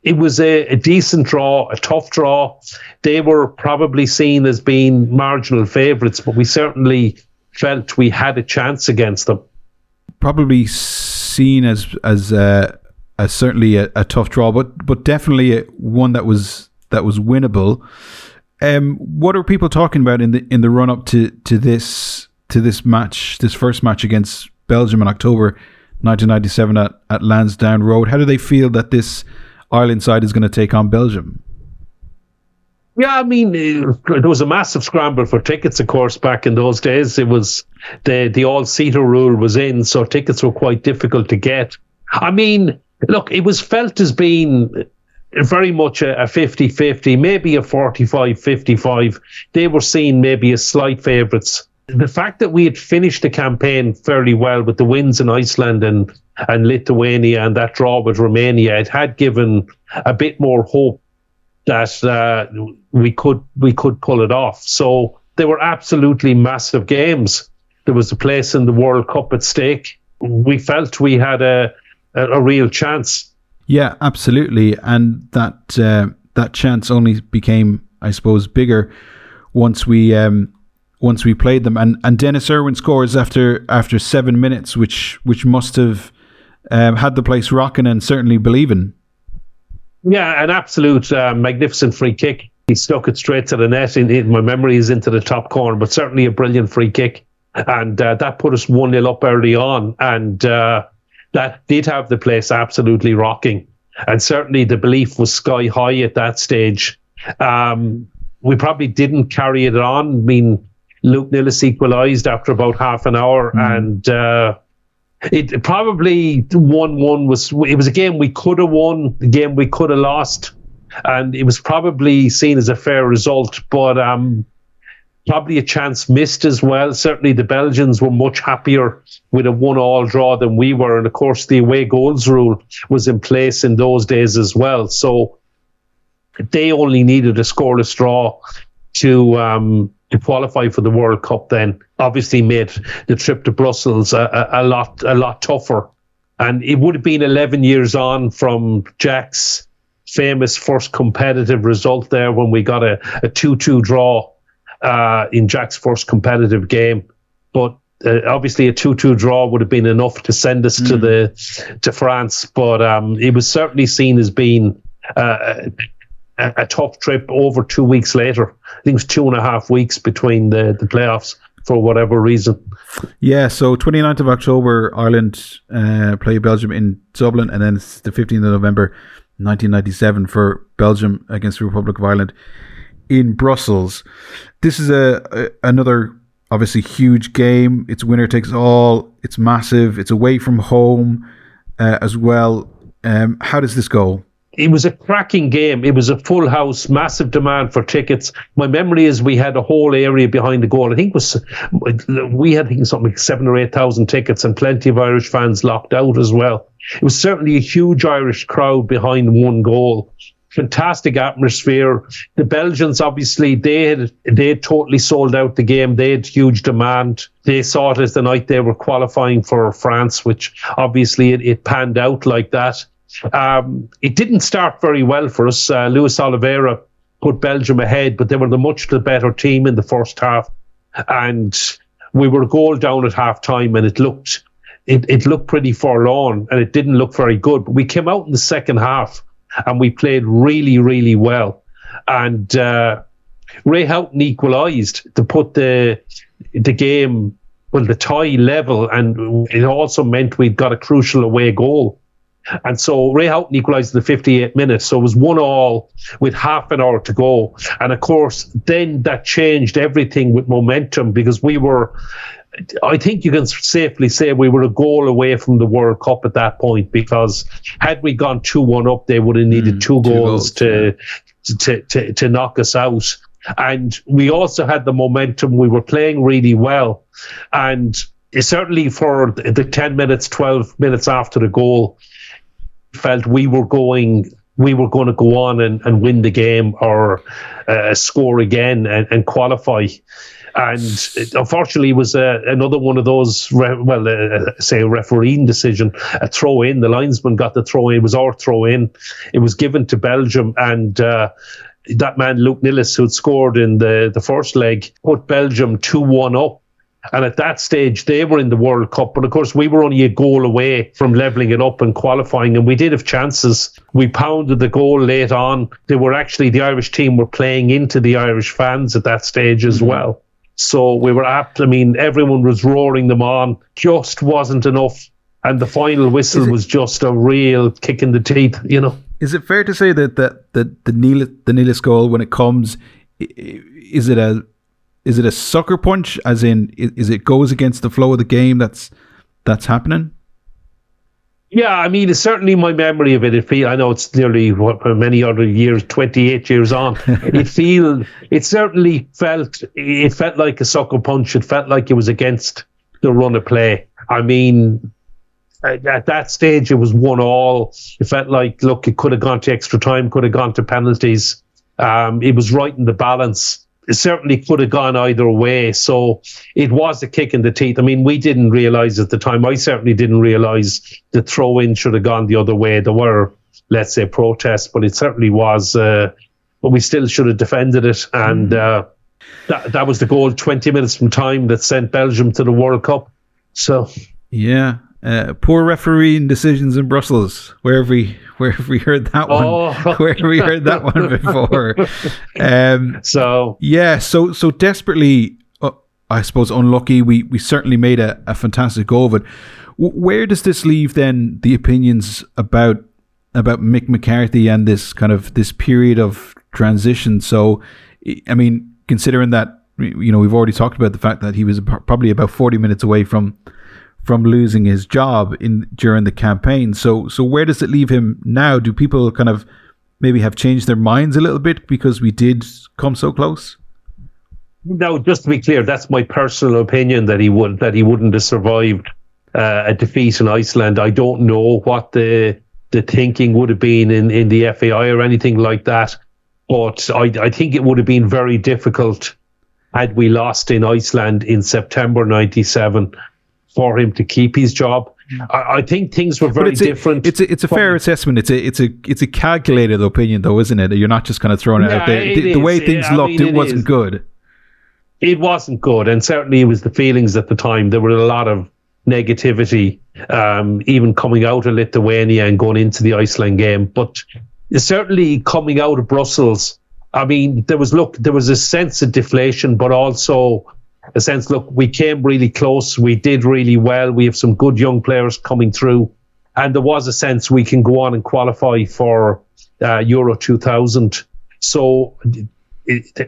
it was a decent draw, a tough draw. They were probably seen as being marginal favourites, but we certainly felt we had a chance against them. Probably seen as certainly a tough draw, but definitely one that was winnable. What are people talking about in the run up to this match, this first match against Belgium in October 1997 at Lansdowne Road? How do they feel that this Ireland side is going to take on Belgium? Yeah, I mean, there was a massive scramble for tickets, of course, back in those days. It was the all-seater rule was in, so tickets were quite difficult to get. I mean, look, it was felt as being very much a 50-50, maybe a 45-55. They were seen maybe as slight favourites. The fact that we had finished the campaign fairly well with the wins in Iceland and Lithuania and that draw with Romania, it had given a bit more hope that we could pull it off. So they were absolutely massive games. There was a place in the World Cup at stake. We felt we had a real chance. Yeah, absolutely. And that chance only became, I suppose, bigger once we played them. And Dennis Irwin scores after 7 minutes, which must have had the place rocking and certainly believing. Yeah, an absolute magnificent free kick. He stuck it straight to the net. My memory is into the top corner, but certainly a brilliant free kick. And that put us 1-0 up early on. And that did have the place absolutely rocking. And certainly the belief was sky high at that stage. We probably didn't carry it on. I mean, Luke Nillis equalised after about half an hour. And it probably 1-1 it was a game we could have won, a game we could have lost. And it was probably seen as a fair result. But probably a chance missed as well. Certainly the Belgians were much happier with a 1-1 draw than we were. And of course the away goals rule was in place in those days as well. So they only needed a scoreless draw to qualify for the World Cup then. Obviously made the trip to Brussels a lot tougher. And it would have been 11 years on from Jack's famous first competitive result there when we got a 2-2 draw in Jack's first competitive game. But obviously a 2-2 draw would have been enough to send us to France. But it was certainly seen as being a tough trip over 2 weeks later. I think it was 2.5 weeks between the playoffs for whatever reason. Yeah, so 29th of October, Ireland play Belgium in Dublin, and then it's the 15th of November 1997 for Belgium against the Republic of Ireland in Brussels. This is another obviously huge game. It's winner takes all. It's massive. It's away from home as well. How does this go? It was a cracking game. It was a full house, massive demand for tickets. My memory is we had a whole area behind the goal. I think we had something like 7,000 or 8,000 tickets and plenty of Irish fans locked out as well. It was certainly a huge Irish crowd behind one goal. fantastic atmosphere. The Belgians, obviously, they had totally sold out the game. They had huge demand. They saw it as the night they were qualifying for France, which obviously it panned out like that. It didn't start very well for us. Luis Oliveira put Belgium ahead, but they were much the better team in the first half. And we were a goal down at half time, and it looked pretty forlorn, and it didn't look very good. But we came out in the second half and we played really, really well. And Ray Houghton equalised to put the game, the tie level, and it also meant we'd got a crucial away goal. And so Ray Houghton equalised in the 58th minute, so it was 1-1 with half an hour to go. And of course, then that changed everything with momentum, because I think you can safely say we were a goal away from the World Cup at that point, because had we gone 2-1 up, they would have needed two goals to knock us out. And we also had the momentum. We were playing really well. And certainly for the 10 minutes, 12 minutes after the goal, felt we were going to go on and win the game, or score again and qualify. And unfortunately, it was another one of those, say a refereeing decision, a throw in. The linesman got the throw in. It was our throw in. It was given to Belgium, and that man, Luke Nillis, who had scored in the first leg, put Belgium 2-1 up. And at that stage, they were in the World Cup. But of course, we were only a goal away from levelling it up and qualifying. And we did have chances. We pounded the goal late on. The Irish team were playing into the Irish fans at that stage as well. So we were apt. I mean, everyone was roaring them on. Just wasn't enough. And the final whistle was just a real kick in the teeth, Is it fair to say that the Nillis goal, when it comes, is it a sucker punch, as in is it goes against the flow of the game that's happening? Yeah, I mean, it's certainly my memory of it. I know it's nearly many other years, 28 years on. It certainly felt like a sucker punch. It felt like it was against the run of play. I mean, at that stage, it was 1-1. It felt like, look, it could have gone to extra time, could have gone to penalties. It was right in the balance. It certainly could have gone either way. So it was a kick in the teeth. I mean, we didn't realise at the time. I certainly didn't realise the throw-in should have gone the other way. There were, let's say, protests, but it certainly was. But we still should have defended it. And that was the goal 20 minutes from time that sent Belgium to the World Cup. So yeah. Poor refereeing decisions in Brussels. Where have we heard that one? Where have we heard that one before? So desperately, I suppose, unlucky. We certainly made a fantastic goal, but where does this leave then the opinions about Mick McCarthy and this period of transition? So, I mean, considering that we've already talked about the fact that he was probably about 40 minutes away from losing his job during the campaign. So where does it leave him now? Do people kind of maybe have changed their minds a little bit because we did come so close? No, just to be clear, that's my personal opinion that he wouldn't have survived a defeat in Iceland. I don't know what the thinking would have been in the FAI or anything like that, but I think it would have been very difficult had we lost in Iceland in September 97 for him to keep his job. I think things were very different. It's a fair assessment. It's a calculated opinion, though, isn't it? You're not just kind of throwing it out there. The way things looked, it wasn't good. It wasn't good, and certainly it was the feelings at the time. There were a lot of negativity, even coming out of Lithuania and going into the Iceland game. But certainly coming out of Brussels, I mean, there was a sense of deflation, but also a sense, look, we came really close. We did really well. We have some good young players coming through. And there was a sense we can go on and qualify for Euro 2000. So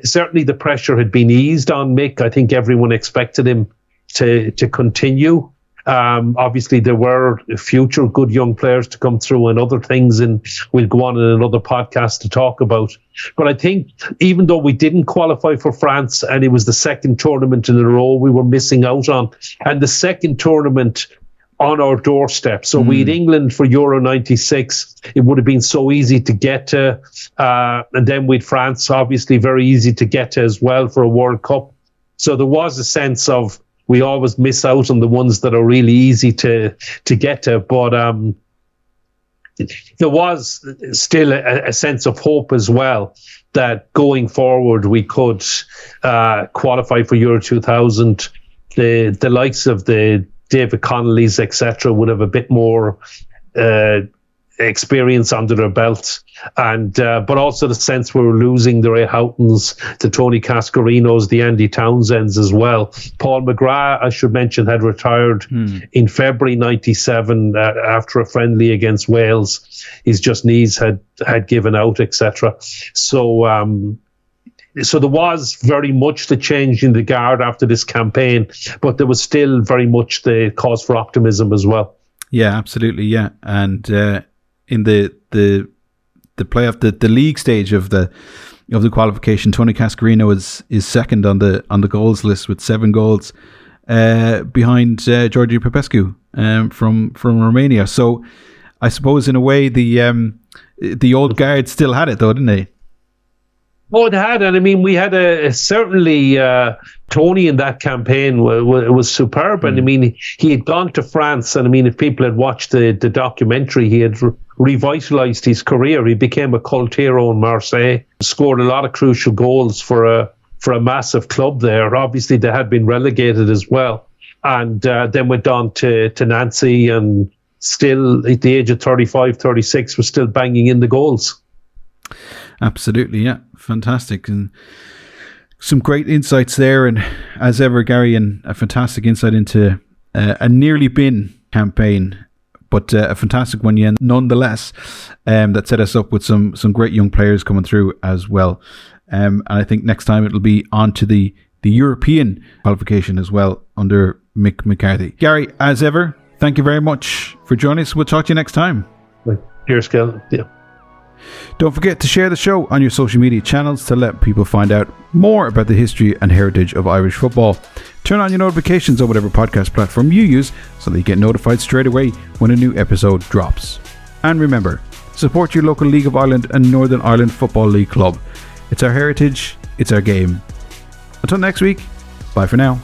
certainly the pressure had been eased on Mick. I think everyone expected him to continue. Obviously, there were future good young players to come through and other things, and we'll go on in another podcast to talk about. But I think even though we didn't qualify for France, and it was the second tournament in a row we were missing out on, and the second tournament on our doorstep. So we had England for Euro 96. It would have been so easy to get to. And then with France, obviously very easy to get to as well for a World Cup. So there was a sense of we always miss out on the ones that are really easy to get to. But there was still a sense of hope as well that going forward we could qualify for Euro 2000. The likes of the David Connolly's, etc., would have a bit more experience under their belt, and but also the sense we were losing the Ray Houghtons, the Tony Cascarinos, the Andy Townsends as well. Paul McGrath, I should mention, had retired in February 97 after a friendly against Wales. His knees had given out, etc. So there was very much the change in the guard after this campaign, but there was still very much the cause for optimism as well. Yeah, absolutely. Yeah, and in the playoff, the league stage of the qualification, Tony Cascarino is second on the goals list with 7 goals, behind Georgi Popescu from Romania. So I suppose in a way the old guard still had it, though, didn't they? Oh, it had, and I mean, we had certainly Tony in that campaign was superb, and I mean, he had gone to France, and I mean, if people had watched the documentary, he had revitalised his career. He became a cult hero in Marseille, scored a lot of crucial goals for a massive club there. Obviously, they had been relegated as well, and then went on to Nancy, and still at the age of 35, 36, was still banging in the goals. Absolutely, yeah. Fantastic. And some great insights there. And as ever, Gary, and a fantastic insight into a nearly been campaign, but a fantastic one nonetheless, that set us up with some great young players coming through as well. And I think next time it'll be on to the European qualification as well under Mick McCarthy. Gary, as ever, thank you very much for joining us. We'll talk to you next time. Cheers, Kel. Yeah. Don't forget to share the show on your social media channels to let people find out more about the history and heritage of Irish football. Turn on your notifications on whatever podcast platform you use so that you get notified straight away when a new episode drops. And remember, support your local League of Ireland and Northern Ireland Football League club. It's our heritage, it's our game. Until next week, bye for now.